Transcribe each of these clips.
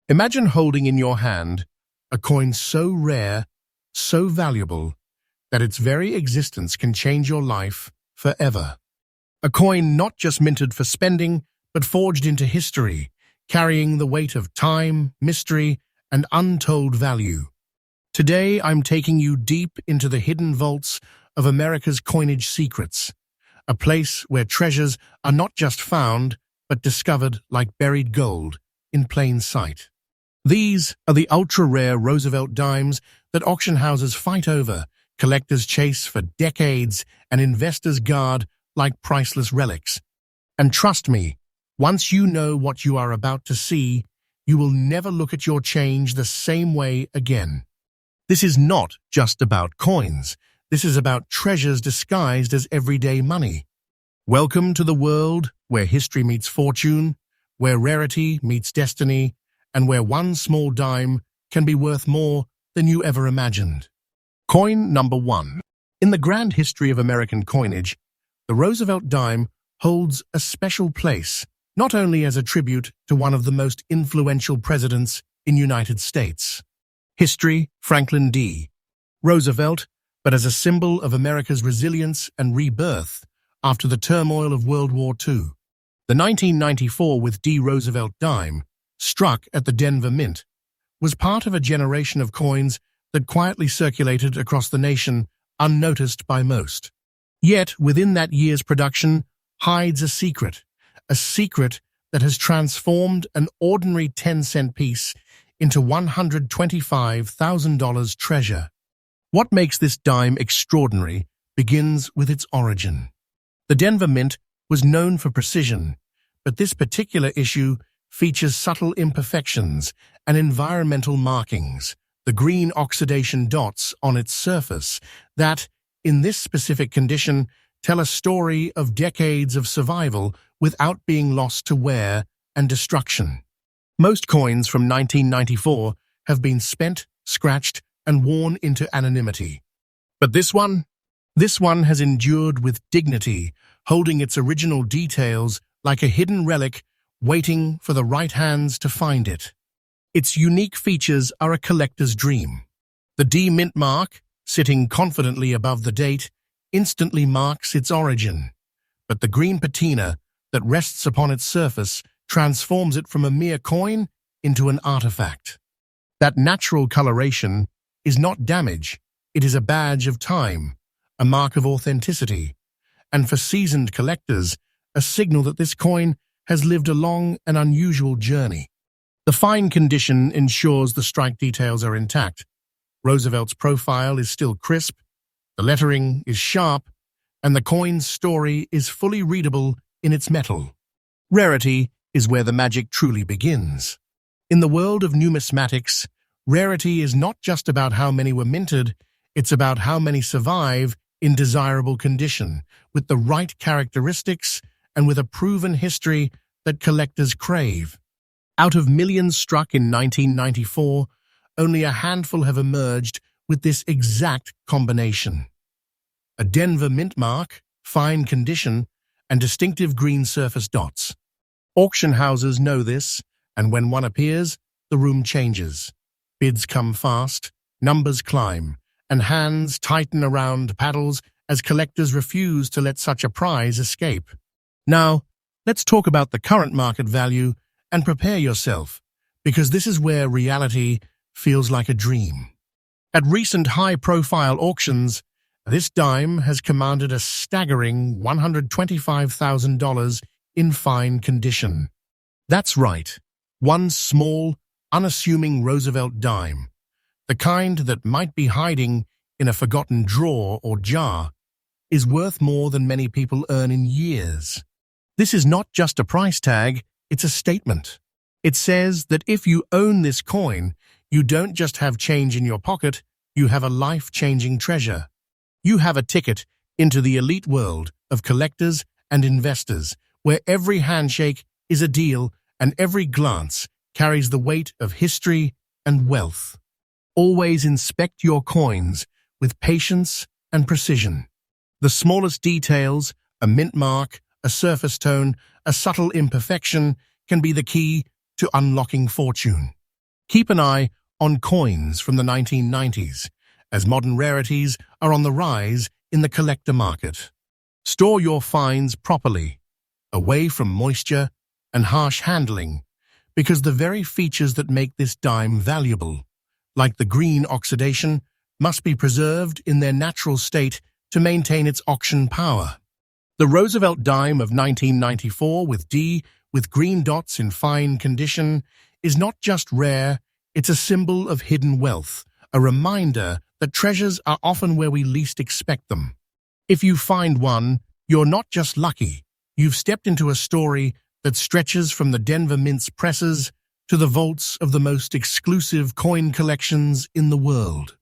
Imagine holding in your hand a coin so rare, so valuable, that its very existence can change your life forever. A coin not just minted for spending, but forged into history, carrying the weight of time, mystery, and untold value. Today, I'm taking you deep into the hidden vaults of America's coinage secrets, a place where treasures are not just found, but discovered like buried gold in plain sight. These are the ultra-rare Roosevelt dimes that auction houses fight over, collectors chase for decades, and investors guard like priceless relics. And trust me, once you know what you are about to see, you will never look at your change the same way again. This is not just about coins. This is about treasures disguised as everyday money. Welcome to the world where history meets fortune, where rarity meets destiny, and where one small dime can be worth more than you ever imagined. Coin number 1. In the grand history of American coinage, the Roosevelt dime holds a special place, not only as a tribute to one of the most influential presidents in United States history, Franklin D. Roosevelt, but as a symbol of America's resilience and rebirth after the turmoil of World War II. The 1994 with D. Roosevelt dime, struck at the Denver Mint, was part of a generation of coins that quietly circulated across the nation unnoticed by most. Yet, within that year's production hides a secret that has transformed an ordinary 10-cent piece into $125,000 treasure. What makes this dime extraordinary begins with its origin. The Denver Mint was known for precision, but this particular issue features subtle imperfections and environmental markings, the green oxidation dots on its surface that, in this specific condition, tell a story of decades of survival without being lost to wear and destruction. Most coins from 1994 have been spent, scratched, and worn into anonymity. But this one has endured with dignity, holding its original details like a hidden relic waiting for the right hands to find it. Its unique features are a collector's dream. The D mint mark, sitting confidently above the date, instantly marks its origin, but the green patina that rests upon its surface transforms it from a mere coin into an artifact. That natural coloration is not damage, it is a badge of time, a mark of authenticity, and for seasoned collectors, a signal that this coin has lived a long and unusual journey. The fine condition ensures the strike details are intact. Roosevelt's profile is still crisp, the lettering is sharp, and the coin's story is fully readable in its metal. Rarity is where the magic truly begins. In the world of numismatics, rarity is not just about how many were minted, it's about how many survive in desirable condition, with the right characteristics and with a proven history that collectors crave. Out of millions struck in 1994, only a handful have emerged with this exact combination. A Denver mint mark, fine condition, and distinctive green surface dots. Auction houses know this, and when one appears, the room changes. Bids come fast, numbers climb, and hands tighten around paddles as collectors refuse to let such a prize escape. Now, let's talk about the current market value and prepare yourself, because this is where reality feels like a dream. At recent high-profile auctions, this dime has commanded a staggering $125,000 in fine condition. That's right, one small, unassuming Roosevelt dime, the kind that might be hiding in a forgotten drawer or jar, is worth more than many people earn in years. This is not just a price tag, it's a statement. It says that if you own this coin, you don't just have change in your pocket, you have a life-changing treasure. You have a ticket into the elite world of collectors and investors, where every handshake is a deal and every glance carries the weight of history and wealth. Always inspect your coins with patience and precision. The smallest details, a mint mark, a surface tone, a subtle imperfection, can be the key to unlocking fortune. Keep an eye on coins from the 1990s, as modern rarities are on the rise in the collector market. Store your finds properly, away from moisture and harsh handling, because the very features that make this dime valuable, like the green oxidation, must be preserved in their natural state to maintain its auction power. The Roosevelt dime of 1994 with green dots in fine condition is not just rare, it's a symbol of hidden wealth, a reminder that treasures are often where we least expect them. If you find one, you're not just lucky, you've stepped into a story that stretches from the Denver Mint's presses to the vaults of the most exclusive coin collections in the world.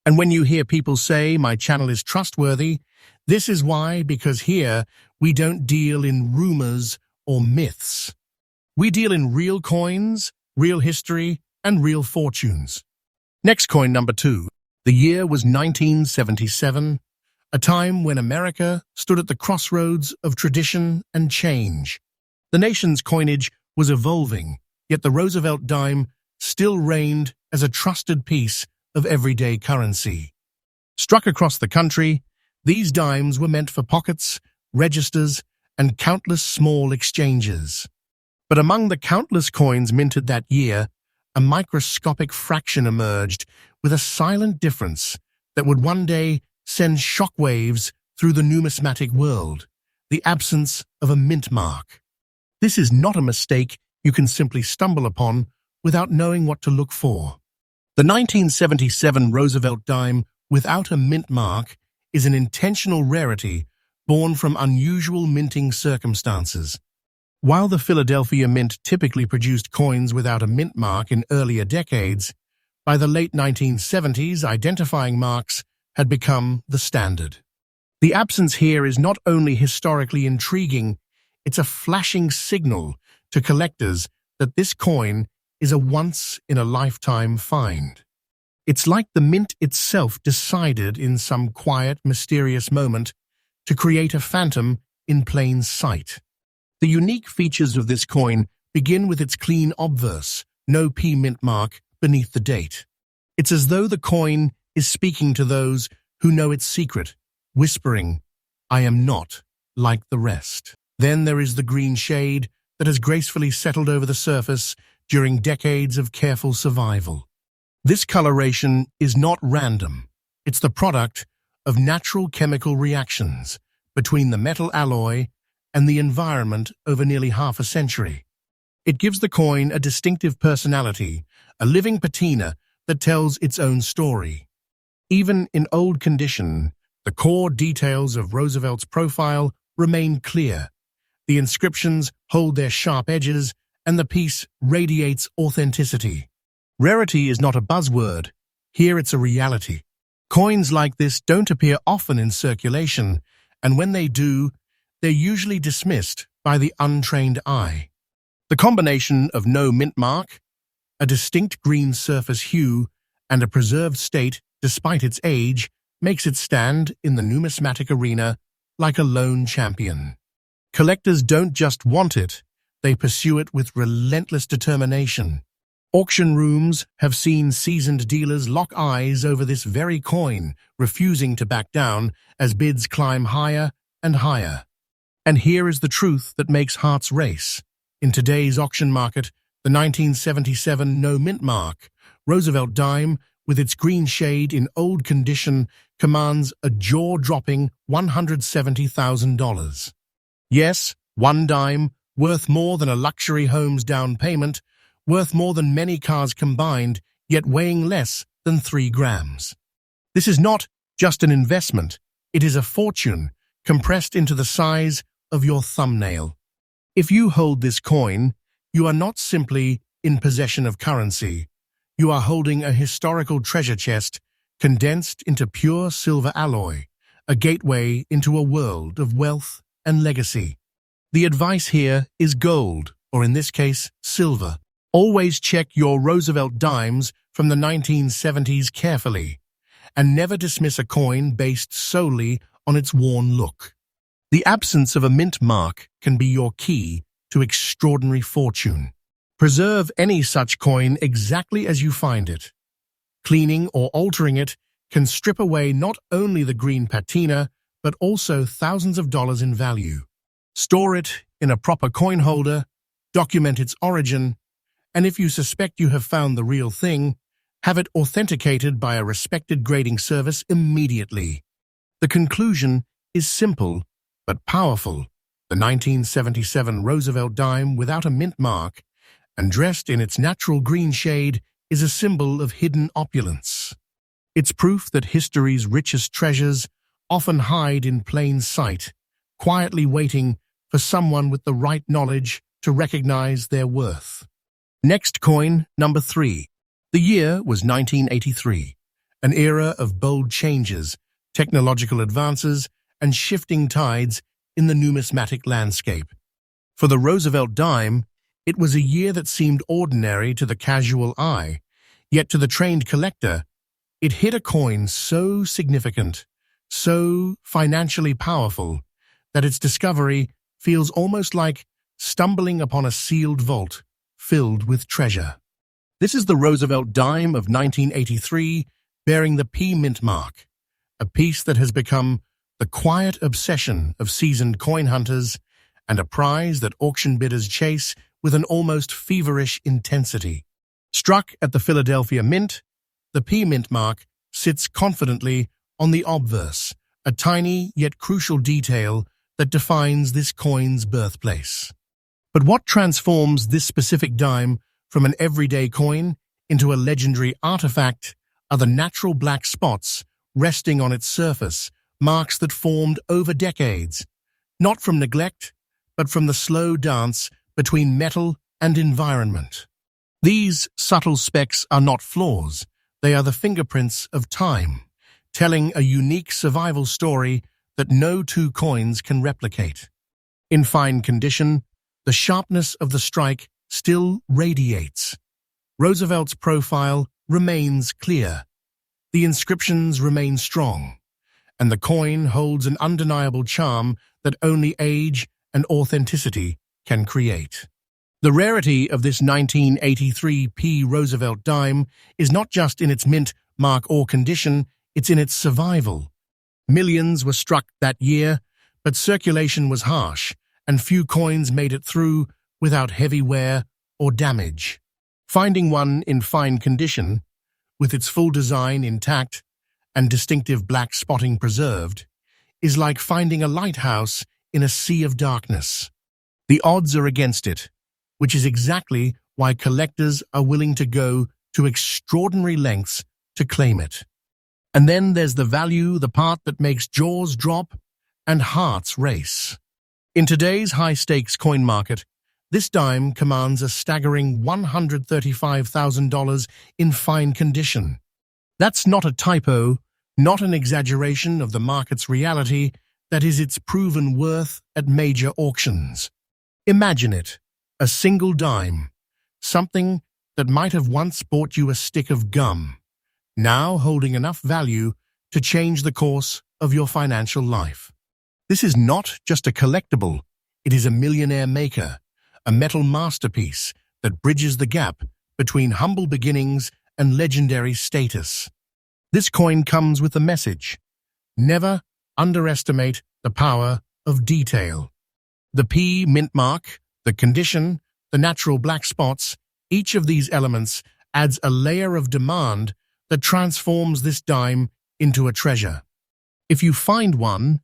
And when you hear people say, "My channel is trustworthy," this is why, because here we don't deal in rumors or myths. We deal in real coins, real history, and real fortunes. Next coin number 2. The year was 1977, a time when America stood at the crossroads of tradition and change. The nation's coinage was evolving, yet the Roosevelt dime still reigned as a trusted piece of everyday currency. Struck across the country, these dimes were meant for pockets, registers, and countless small exchanges. But among the countless coins minted that year, a microscopic fraction emerged with a silent difference that would one day send shockwaves through the numismatic world: the absence of a mint mark. This is not a mistake you can simply stumble upon without knowing what to look for. The 1977 Roosevelt dime without a mint mark is an intentional rarity born from unusual minting circumstances. While the Philadelphia Mint typically produced coins without a mint mark in earlier decades, by the late 1970s, identifying marks had become the standard. The absence here is not only historically intriguing, it's a flashing signal to collectors that this coin is a once-in-a-lifetime find. It's like the mint itself decided in some quiet, mysterious moment to create a phantom in plain sight. The unique features of this coin begin with its clean obverse, no P mint mark beneath the date. It's as though the coin is speaking to those who know its secret, whispering, "I am not like the rest." Then there is the green shade that has gracefully settled over the surface during decades of careful survival. This coloration is not random. It's the product of natural chemical reactions between the metal alloy and the environment over nearly half a century. It gives the coin a distinctive personality, a living patina that tells its own story. Even in old condition, the core details of Roosevelt's profile remain clear. The inscriptions hold their sharp edges, and the piece radiates authenticity. Rarity is not a buzzword. Here it's a reality. Coins like this don't appear often in circulation, and when they do, they're usually dismissed by the untrained eye. The combination of no mint mark, a distinct green surface hue, and a preserved state despite its age makes it stand in the numismatic arena like a lone champion. Collectors don't just want it, they pursue it with relentless determination. Auction rooms have seen seasoned dealers lock eyes over this very coin, refusing to back down as bids climb higher and higher. And here is the truth that makes hearts race. In today's auction market, the 1977 no mint mark Roosevelt dime, with its green shade in old condition, commands a jaw-dropping $170,000. Yes, one dime, worth more than a luxury home's down payment, worth more than many cars combined, yet weighing less than 3 grams. This is not just an investment, it is a fortune compressed into the size of your thumbnail. If you hold this coin, you are not simply in possession of currency. You are holding a historical treasure chest condensed into pure silver alloy, a gateway into a world of wealth and legacy. The advice here is gold, or in this case, silver. Always check your Roosevelt dimes from the 1970s carefully, and never dismiss a coin based solely on its worn look. The absence of a mint mark can be your key to extraordinary fortune. Preserve any such coin exactly as you find it. Cleaning or altering it can strip away not only the green patina, but also thousands of dollars in value. Store it in a proper coin holder, document its origin, and if you suspect you have found the real thing, have it authenticated by a respected grading service immediately. The conclusion is simple but powerful. The 1977 Roosevelt dime without a mint mark and dressed in its natural green shade is a symbol of hidden opulence. It's proof that history's richest treasures often hide in plain sight, quietly waiting for someone with the right knowledge to recognize their worth. Next coin, number 3. The year was 1983, an era of bold changes, technological advances, and shifting tides in the numismatic landscape. For the Roosevelt dime, it was a year that seemed ordinary to the casual eye, yet to the trained collector, it hid a coin so significant, so financially powerful, that its discovery feels almost like stumbling upon a sealed vault filled with treasure. This is the Roosevelt dime of 1983, bearing the P mint mark, a piece that has become the quiet obsession of seasoned coin hunters and a prize that auction bidders chase with an almost feverish intensity. Struck at the Philadelphia Mint, the P mint mark sits confidently on the obverse, a tiny yet crucial detail that defines this coin's birthplace. But what transforms this specific dime from an everyday coin into a legendary artifact are the natural black spots resting on its surface, marks that formed over decades, not from neglect, but from the slow dance between metal and environment. These subtle specks are not flaws, they are the fingerprints of time, telling a unique survival story that no two coins can replicate. In fine condition, the sharpness of the strike still radiates. Roosevelt's profile remains clear. The inscriptions remain strong, and the coin holds an undeniable charm that only age and authenticity can create. The rarity of this 1983 P. Roosevelt dime is not just in its mint mark or condition, it's in its survival. Millions were struck that year, but circulation was harsh, and few coins made it through without heavy wear or damage. Finding one in fine condition, with its full design intact and distinctive black spotting preserved, is like finding a lighthouse in a sea of darkness. The odds are against it, which is exactly why collectors are willing to go to extraordinary lengths to claim it. And then there's the value, the part that makes jaws drop and hearts race. In today's high-stakes coin market, this dime commands a staggering $135,000 in fine condition. That's not a typo, not an exaggeration of the market's reality, that is its proven worth at major auctions. Imagine it, a single dime, something that might have once bought you a stick of gum, now holding enough value to change the course of your financial life. This is not just a collectible, it is a millionaire maker, a metal masterpiece that bridges the gap between humble beginnings and legendary status. This coin comes with a message: never underestimate the power of detail. The P mint mark, the condition, the natural black spots, each of these elements adds a layer of demand that transforms this dime into a treasure. If you find one,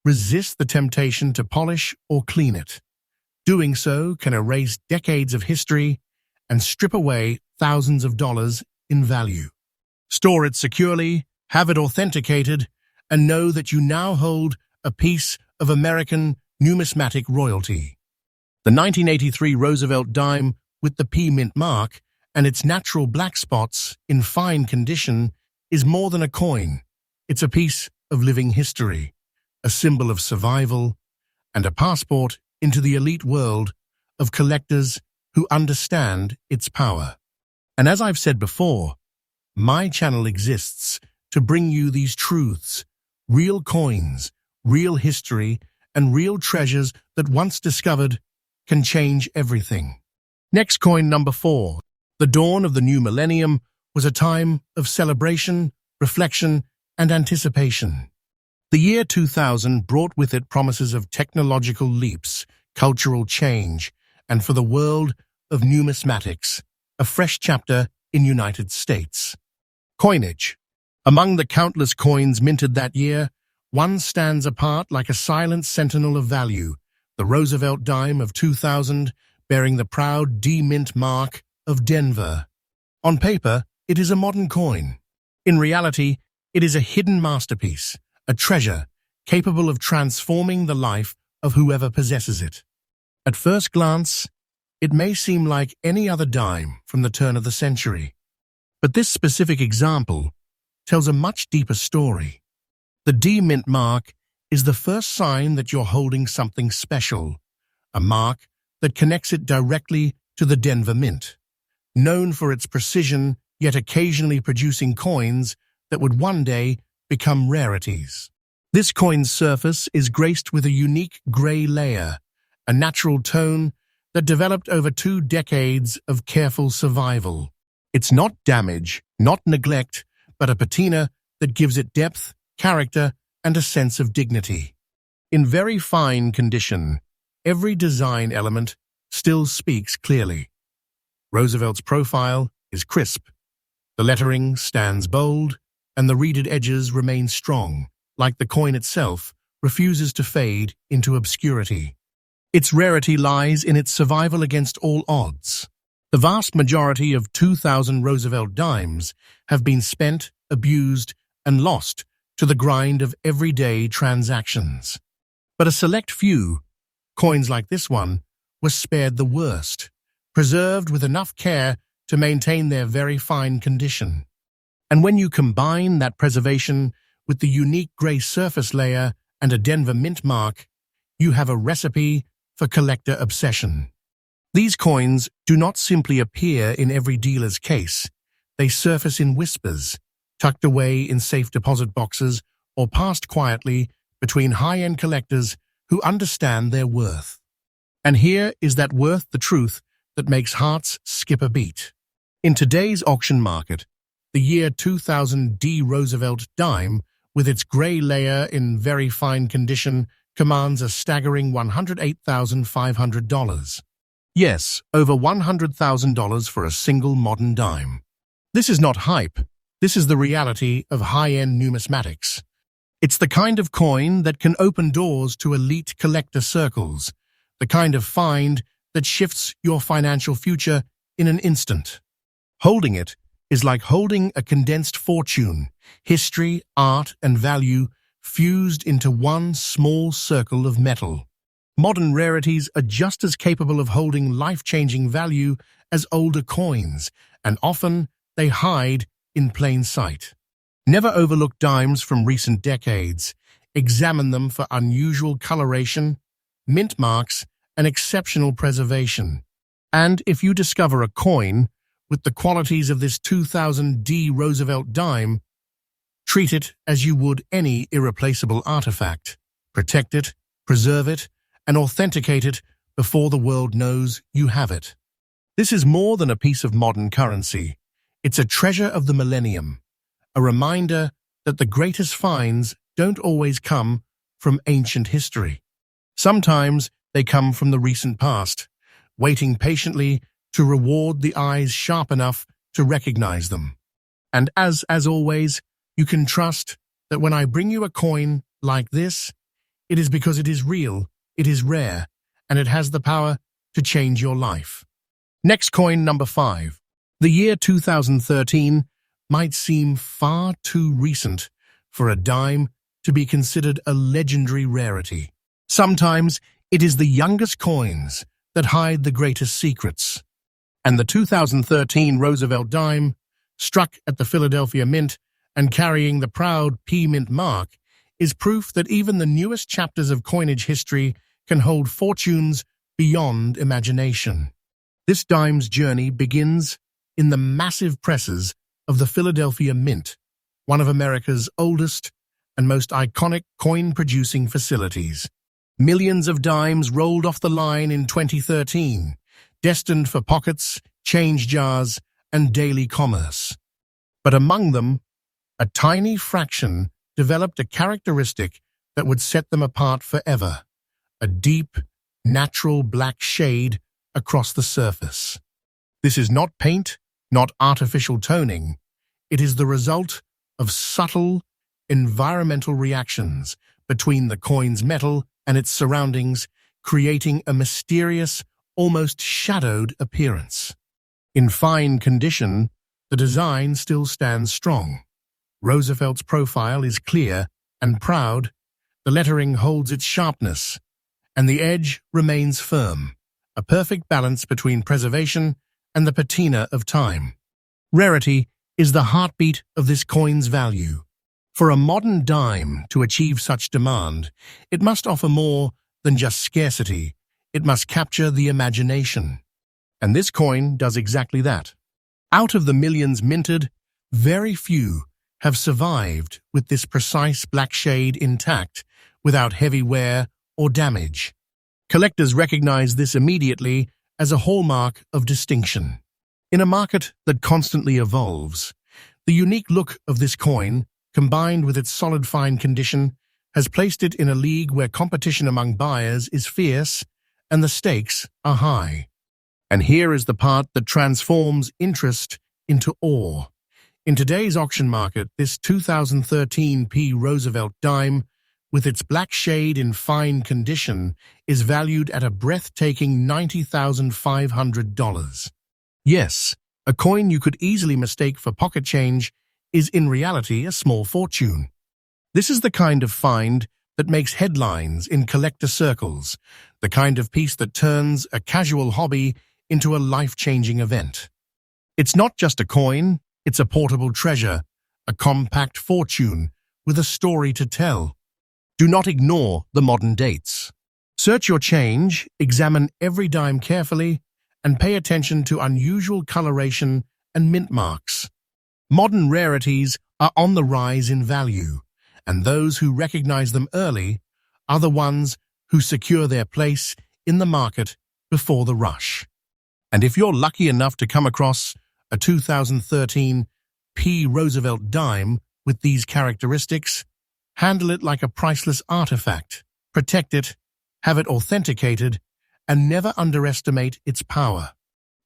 resist the temptation to polish or clean it. Doing so can erase decades of history and strip away thousands of dollars in value. Store it securely, have it authenticated, and know that you now hold a piece of American numismatic royalty. The 1983 Roosevelt dime with the P mint mark and its natural black spots in fine condition is more than a coin. It's a piece of living history, a symbol of survival, and a passport into the elite world of collectors who understand its power. And as I've said before, my channel exists to bring you these truths, real coins, real history, and real treasures that once discovered can change everything. Next coin number 4. The dawn of the new millennium was a time of celebration, reflection, and anticipation. The year 2000 brought with it promises of technological leaps, cultural change, and for the world of numismatics, a fresh chapter in United States. Coinage. Among the countless coins minted that year, one stands apart like a silent sentinel of value, the Roosevelt dime of 2000, bearing the proud D-Mint mark of Denver. On paper, it is a modern coin. In reality, it is a hidden masterpiece, a treasure capable of transforming the life of whoever possesses it. At first glance, it may seem like any other dime from the turn of the century. But this specific example tells a much deeper story. The D-Mint mark is the first sign that you're holding something special, a mark that connects it directly to the Denver Mint, known for its precision yet occasionally producing coins that would one day become rarities. This coin's surface is graced with a unique gray layer, a natural tone that developed over 2 decades of careful survival. It's not damage, not neglect, but a patina that gives it depth, character, and a sense of dignity. In very fine condition, every design element still speaks clearly. Roosevelt's profile is crisp. The lettering stands bold, and the reeded edges remain strong, like the coin itself refuses to fade into obscurity. Its rarity lies in its survival against all odds. The vast majority of 2000 Roosevelt dimes have been spent, abused, and lost to the grind of everyday transactions. But a select few, coins like this one, were spared the worst, preserved with enough care to maintain their very fine condition. And when you combine that preservation with the unique gray surface layer and a Denver Mint mark, you have a recipe for collector obsession. These coins do not simply appear in every dealer's case. They surface in whispers, tucked away in safe deposit boxes or passed quietly between high-end collectors who understand their worth. And here is that worth the truth that makes hearts skip a beat. In today's auction market, the year 2000 D Roosevelt dime, with its gray layer in very fine condition, commands a staggering $108,500. Yes, over $100,000 for a single modern dime. This is not hype. This is the reality of high-end numismatics. It's the kind of coin that can open doors to elite collector circles, the kind of find that shifts your financial future in an instant. Holding it is like holding a condensed fortune, history, art, and value fused into one small circle of metal. Modern rarities are just as capable of holding life-changing value as older coins, and often they hide in plain sight. Never overlook dimes from recent decades. Examine them for unusual coloration, mint marks, and exceptional preservation. And if you discover a coin with the qualities of this 2000 D Roosevelt dime, treat it as you would any irreplaceable artifact. Protect it, preserve it, and authenticate it before the world knows you have it. This is more than a piece of modern currency. It's a treasure of the millennium, a reminder that the greatest finds don't always come from ancient history. Sometimes they come from the recent past, waiting patiently to reward the eyes sharp enough to recognize them. And as always, you can trust that when I bring you a coin like this, it is because it is real, it is rare, and it has the power to change your life. Next coin number 5. The year 2013 might seem far too recent for a dime to be considered a legendary rarity. Sometimes it is the youngest coins that hide the greatest secrets. And the 2013 Roosevelt dime, struck at the Philadelphia Mint and carrying the proud P-Mint mark, is proof that even the newest chapters of coinage history can hold fortunes beyond imagination. This dime's journey begins in the massive presses of the Philadelphia Mint, one of America's oldest and most iconic coin-producing facilities. Millions of dimes rolled off the line in 2013, destined for pockets, change jars, and daily commerce. But among them, a tiny fraction developed a characteristic that would set them apart forever: a deep, natural black shade across the surface. This is not paint, not artificial toning. It is the result of subtle, environmental reactions between the coin's metal and its surroundings, creating a mysterious, almost shadowed appearance. In fine condition, the design still stands strong. Roosevelt's profile is clear and proud, the lettering holds its sharpness, and the edge remains firm, a perfect balance between preservation and the patina of time. Rarity is the heartbeat of this coin's value. For a modern dime to achieve such demand, it must offer more than just scarcity. It must capture the imagination. And this coin does exactly that. Out of the millions minted, very few have survived with this precise black shade intact, without heavy wear or damage. Collectors recognize this immediately as a hallmark of distinction. In a market that constantly evolves, the unique look of this coin, combined with its solid fine condition, has placed it in a league where competition among buyers is fierce and the stakes are high. And here is the part that transforms interest into awe. In today's auction market, this 2013 P. Roosevelt dime, with its black shade in fine condition, is valued at a breathtaking $90,500. Yes, a coin you could easily mistake for pocket change is in reality a small fortune. This is the kind of find that makes headlines in collector circles, the kind of piece that turns a casual hobby into a life-changing event. It's not just a coin, it's a portable treasure, a compact fortune with a story to tell. Do not ignore the modern dates. Search your change, examine every dime carefully, and pay attention to unusual coloration and mint marks. Modern rarities are on the rise in value, and those who recognize them early are the ones who secure their place in the market before the rush. And if you're lucky enough to come across a 2013 P. Roosevelt dime with these characteristics, handle it like a priceless artifact, protect it, have it authenticated, and never underestimate its power.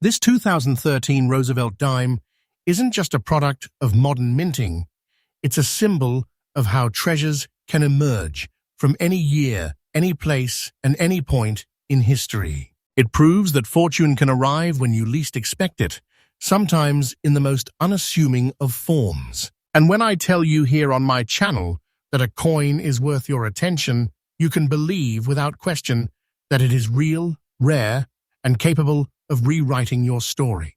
This 2013 Roosevelt dime isn't just a product of modern minting, it's a symbol of how treasures can emerge from any year, any place, and any point in history. It proves that fortune can arrive when you least expect it, sometimes in the most unassuming of forms. And when I tell you here on my channel that a coin is worth your attention, you can believe without question that it is real, rare, and capable of rewriting your story.